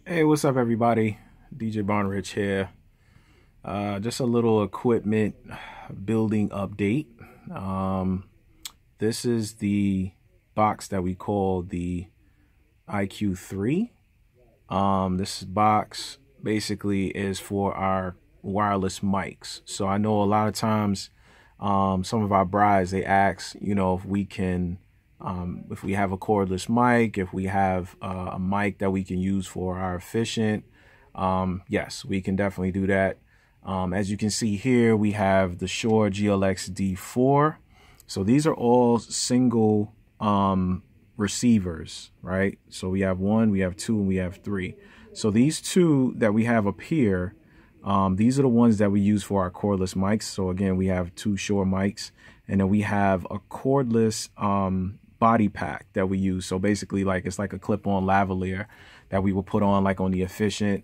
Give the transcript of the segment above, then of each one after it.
Hey, what's up, everybody? DJ Bonrich here. Just a little equipment building update. This is the box that we call the IQ3. This box basically is for our wireless mics. So I know a lot of times some of our brides, they ask, if we can, if we have a cordless mic, if we have a mic that we can use for our efficient. Yes, we can definitely do that. As you can see here, we have the Shure GLX D4. So these are all single receivers, right? So we have one, we have two, and we have three. So these two that we have up here, these are the ones that we use for our cordless mics. So again, we have two Shure mics, and then we have a cordless body pack that we use. So basically, like, it's like a clip-on lavalier that we will put on like on the efficient.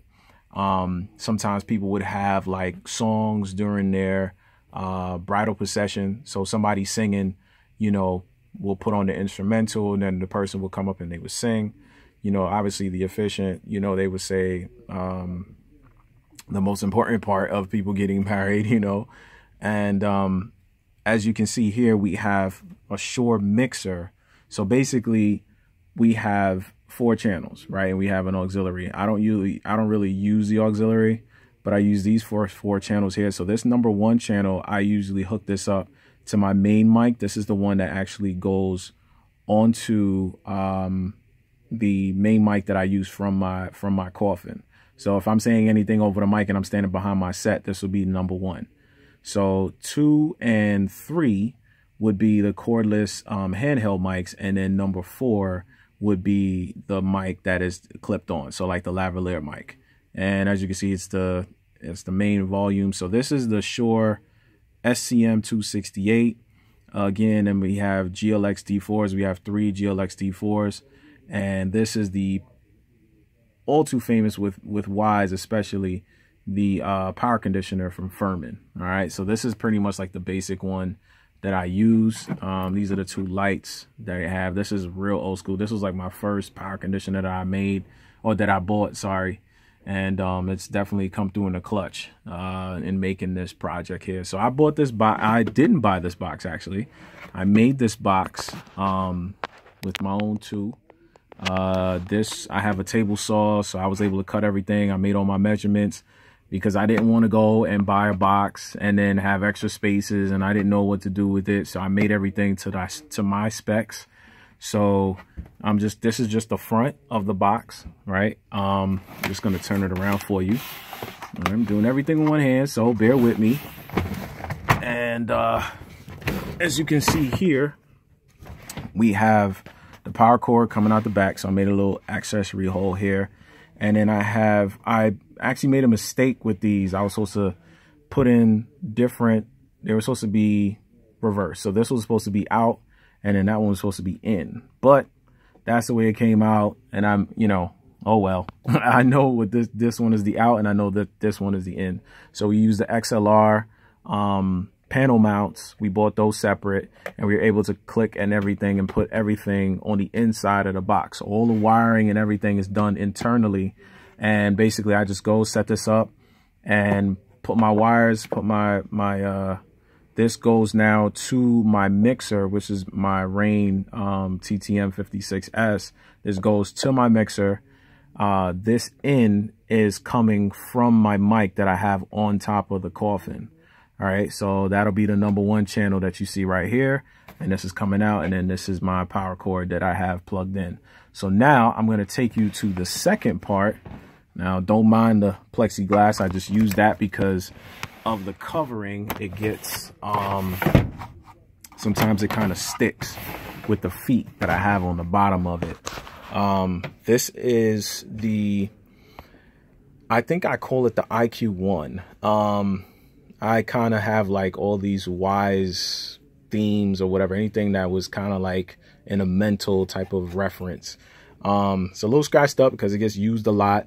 Sometimes people would have like songs during their bridal procession. So somebody singing, we'll put on the instrumental, and then the person will come up and they would sing. Obviously the efficient, they would say the most important part of people getting married, and as you can see here, we have a Shure mixer. So basically we have 4 channels, right? And we have an auxiliary. I don't really use the auxiliary, but I use these four channels here. So this number 1 channel, I usually hook this up to my main mic. This is the one that actually goes onto the main mic that I use from my coffin. So if I'm saying anything over the mic and I'm standing behind my set, this will be number 1. So 2 and 3 would be the cordless handheld mics, and then number 4 would be the mic that is clipped on, so like the lavalier mic. And as you can see, it's the main volume. So this is the Shure SCM 268 again, and we have GLX D4s. We have 3 GLX D4s, and this is the all too famous with Wise, especially the power conditioner from Furman. All right, so this is pretty much like the basic one that I use. These are the 2 lights that I have. This is real old school. This was like my first power conditioner that I made, or that I bought, sorry. And it's definitely come through in the clutch in making this project here. So I bought this box. I didn't buy this box, actually. I made this box with my own tool. I have a table saw, so I was able to cut everything. I made all my measurements, because I didn't want to go and buy a box and then have extra spaces, and I didn't know what to do with it. So I made everything to my specs. So this is just the front of the box, right? I'm just going to turn it around for you. I'm doing everything with one hand, so bear with me. And as you can see here, we have the power cord coming out the back. So I made a little accessory hole here. And then I actually made a mistake with these. I was supposed to put in different, they were supposed to be reversed. So this was supposed to be out, and then that one was supposed to be in. But that's the way it came out, and oh well. I know what this one is the out, and I know that this one is the in. So we use the XLR panel mounts. We bought those separate, and we were able to click and everything and put everything on the inside of the box. So all the wiring and everything is done internally, and basically I just go set this up and put my wires, put this goes now to my mixer, which is my Rane TTM 56S. This goes to my mixer. This in is coming from my mic that I have on top of the coffin. All right, so that'll be the number 1 channel that you see right here. And this is coming out, and then this is my power cord that I have plugged in. So now I'm going to take you to the second part. Now, don't mind the plexiglass. I just use that because of the covering. It gets, sometimes it kind of sticks with the feet that I have on the bottom of it. This is I think I call it the IQ1. I kind of have like all these Wise themes or whatever, anything that was kind of like in a mental type of reference. It's a little scratched up because it gets used a lot.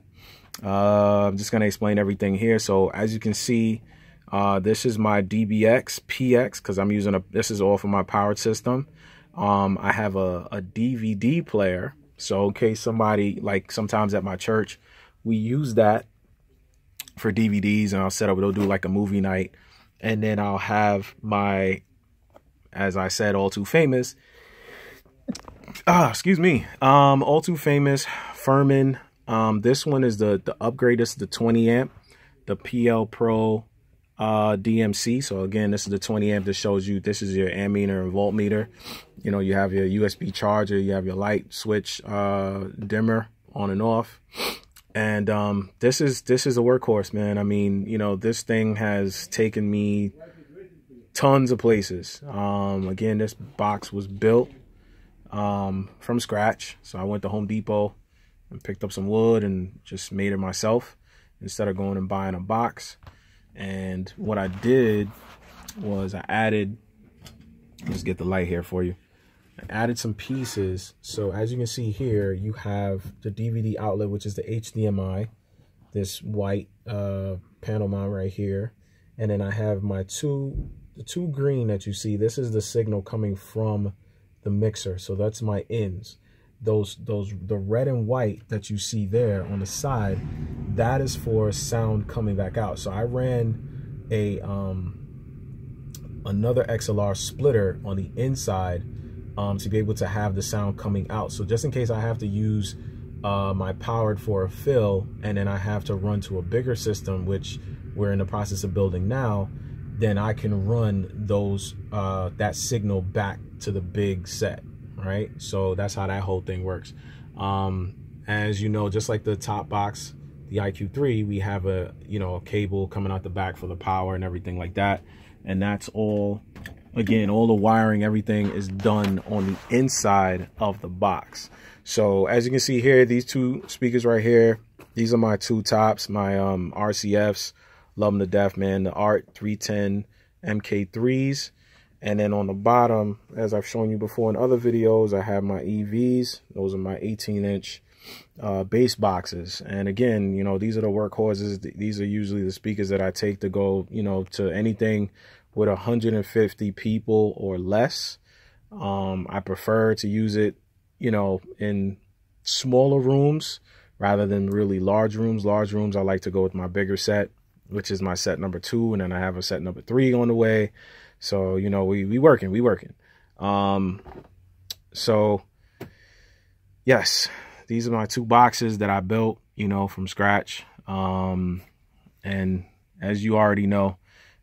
I'm just going to explain everything here. So as you can see, this is my DBX PX, because I'm using this is all for my powered system. I have a DVD player. So in case somebody, like sometimes at my church, we use that for DVDs, and I'll set up, it'll do like a movie night. And then I'll have my, as I said, all too famous, excuse me, all too famous Furman. This one is the upgrade. This is the 20 amp, the PL Pro DMC. So again, this is the 20 amp that shows you, this is your ammeter and voltmeter. You know, you have your USB charger, you have your light switch dimmer on and off. And this is a workhorse, man. I mean, you know, this thing has taken me tons of places. Again, this box was built from scratch. So I went to Home Depot and picked up some wood and just made it myself instead of going and buying a box. And what I did was I added, let's get the light here for you. I added some pieces. So as you can see here, you have the DVD outlet, which is the HDMI, this white panel mount right here. And then I have my the two green that you see. This is the signal coming from the mixer. So that's my ins. The red and white that you see there on the side, that is for sound coming back out. So I ran a another XLR splitter on the inside to be able to have the sound coming out. So just in case I have to use my powered for a fill, and then I have to run to a bigger system, which we're in the process of building now, then I can run those that signal back to the big set, right? So that's how that whole thing works. As you know, just like the top box, the IQ3, we have a, you know, a cable coming out the back for the power and everything like that. And that's all, again, all the wiring, everything is done on the inside of the box. So as you can see here, these two speakers right here, these are my two tops, my RCFs, love them to death, man. The Art 310 MK3s. And then on the bottom, as I've shown you before in other videos, I have my EVs. Those are my 18-inch bass boxes. And again, you know, these are the workhorses. These are usually the speakers that I take to go, you know, to anything with 150 people or less. I prefer to use it, you know, in smaller rooms rather than really large rooms. Large rooms, I like to go with my bigger set, which is my set number 2. And then I have a set number 3 on the way. So, you know, we working. So yes, these are my two boxes that I built, you know, from scratch. And as you already know,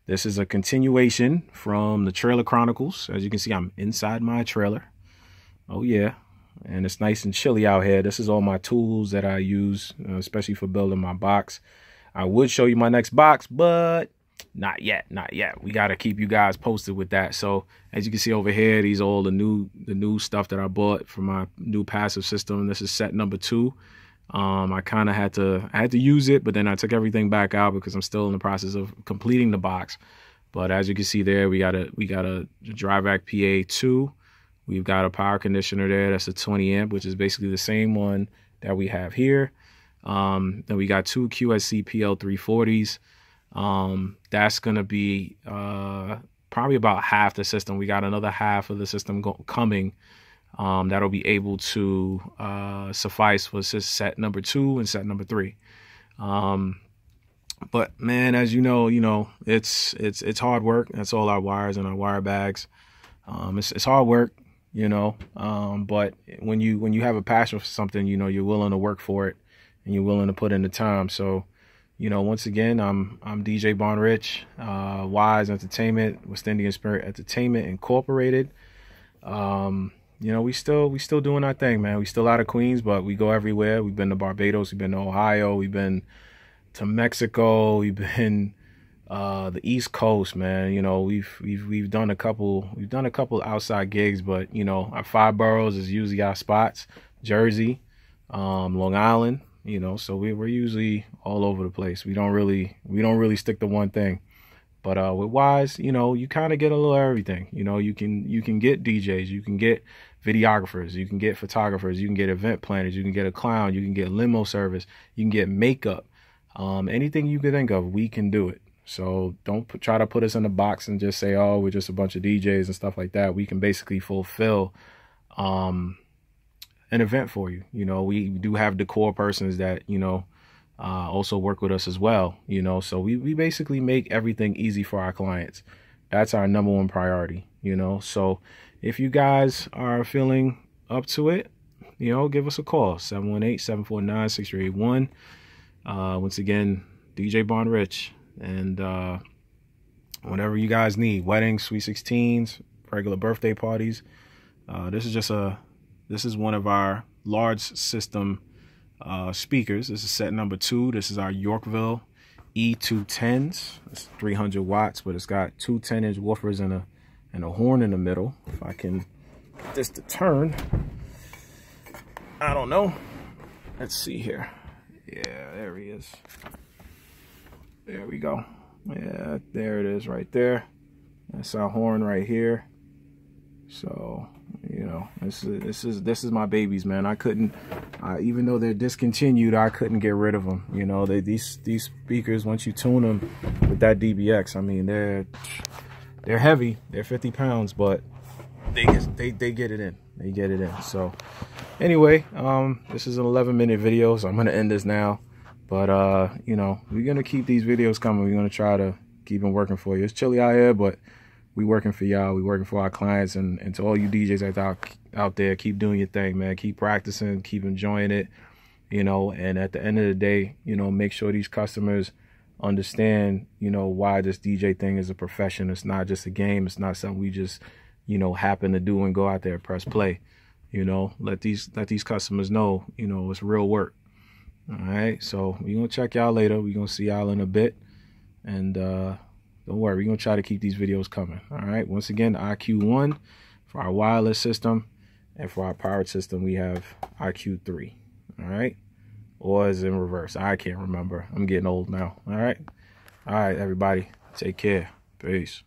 this is a continuation from the Trailer Chronicles. As you can see, I'm inside my trailer. Oh yeah. And it's nice and chilly out here. This is all my tools that I use, especially for building my box. I would show you my next box, but not yet. We got to keep you guys posted with that. So as you can see over here, these are all the new stuff that I bought for my new passive system. This is set number 2. I kind of had to use it, but then I took everything back out because I'm still in the process of completing the box. But as you can see there, we got a Dryvac PA2. We've got a power conditioner there. That's a 20 amp, which is basically the same one that we have here. Then we got 2 QSC PL340s. That's going to be probably about half the system. We got another half of the system coming that'll be able to suffice for set number 2 and set number 3. But man, as you know, it's hard work. That's all our wires and our wire bags. It's hard work, you know, but when you have a passion for something, you know, you're willing to work for it and you're willing to put in the time. So, you know, once again, I'm DJ Bonrich, Wise Entertainment, West Indian Spirit Entertainment Incorporated. You know, we still doing our thing, man. We still out of Queens, but we go everywhere. We've been to Barbados, we've been to Ohio, we've been to Mexico, we've been the East Coast, man. You know, we've done a couple outside gigs, but you know, our 5 boroughs is usually our spots. Jersey, Long Island. You know, so we're usually all over the place. We don't really stick to one thing. But with Wise, you know, you kind of get a little everything. You know, you can get DJs, you can get videographers, you can get photographers, you can get event planners, you can get a clown, you can get limo service, you can get makeup. Anything you can think of, we can do it. So don't try to put us in a box and just say, oh, we're just a bunch of DJs and stuff like that. We can basically fulfill an event for you. You know, we do have decor persons that, you know, also work with us as well, you know. So we basically make everything easy for our clients. That's our number one priority, you know. So if you guys are feeling up to it, you know, give us a call, 718-749-6381. Once again, DJ Bon Rich. And whatever you guys need, weddings, sweet 16s, regular birthday parties. This is one of our large system speakers. This is set number 2. This is our Yorkville E210s. It's 300 watts, but it's got 2 10-inch woofers and a horn in the middle. If I can get this to turn, I don't know. Let's see here. Yeah, there he is. There we go. Yeah, there it is right there. That's our horn right here. So, you know, this is my babies, man. I couldn't, even though they're discontinued, I couldn't get rid of them. You know, these speakers, once you tune them with that DBX, I mean, they're heavy. They're 50 pounds, but they get it in. They get it in. So anyway, this is an 11-minute video, so I'm gonna end this now. But you know, we're gonna keep these videos coming. We're gonna try to keep them working for you. It's chilly out here, but we working for y'all. We working for our clients, and to all you DJs out there, keep doing your thing, man. Keep practicing, keep enjoying it, you know. And at the end of the day, you know, make sure these customers understand, you know, why this DJ thing is a profession. It's not just a game. It's not something we just, you know, happen to do and go out there and press play. You know, let these customers know, you know, it's real work. All right, so we're gonna check y'all later. We're gonna see y'all in a bit, and don't worry, we're gonna try to keep these videos coming. All right, once again, IQ1 for our wireless system, and for our powered system we have IQ3. All right, or is in reverse, I can't remember. I'm getting old now. All right, everybody, take care. Peace.